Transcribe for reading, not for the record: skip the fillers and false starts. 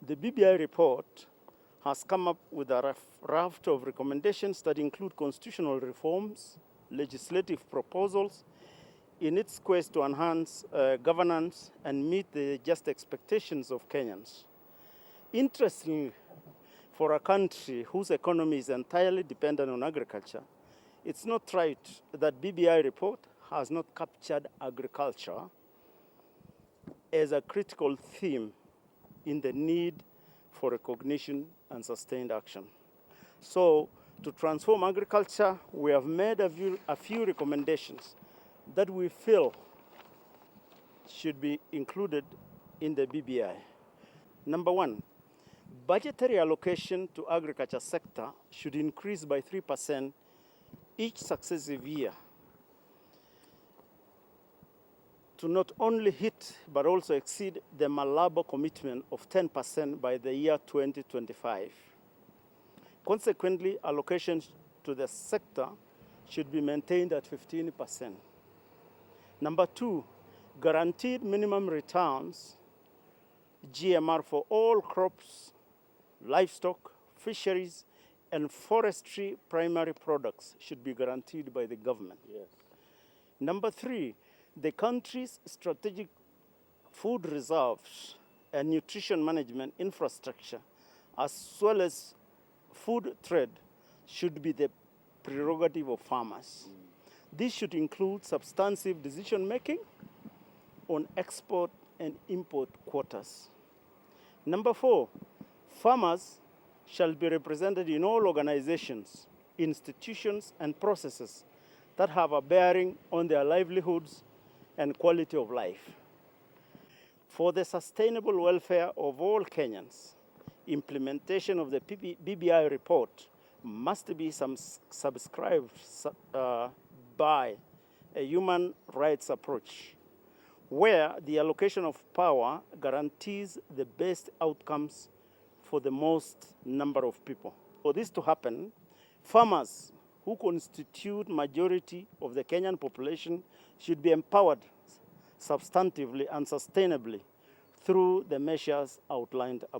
The BBI report has come up with a raft of recommendations that include constitutional reforms, legislative proposals, in its quest to enhance governance and meet the just expectations of Kenyans. Interestingly, for a country whose economy is entirely dependent on agriculture, it's not right that BBI report has not captured agriculture as a critical theme in the need for recognition and sustained action. So, to transform agriculture, we have made a few recommendations that we feel should be included in the BBI. Number one, budgetary allocation to agriculture sector should increase by 3% each successive year to not only hit but also exceed the Malabo commitment of 10% by the year 2025. Consequently, allocations to the sector should be maintained at 15%. Number two, guaranteed minimum returns, GMR, for all crops, livestock, fisheries, and forestry primary products should be guaranteed by the government. Yes. Number three, the country's strategic food reserves and nutrition management infrastructure, as well as food trade, should be the prerogative of farmers. This should include substantive decision-making on export and import quotas. Number four, farmers shall be represented in all organizations, institutions, and processes that have a bearing on their livelihoods and quality of life. For the sustainable welfare of all Kenyans, implementation of the BBI report must be subscribed by a human rights approach, where the allocation of power guarantees the best outcomes for the most number of people. For this to happen, farmers, who constitute majority of the Kenyan population, should be empowered substantively and sustainably through the measures outlined above.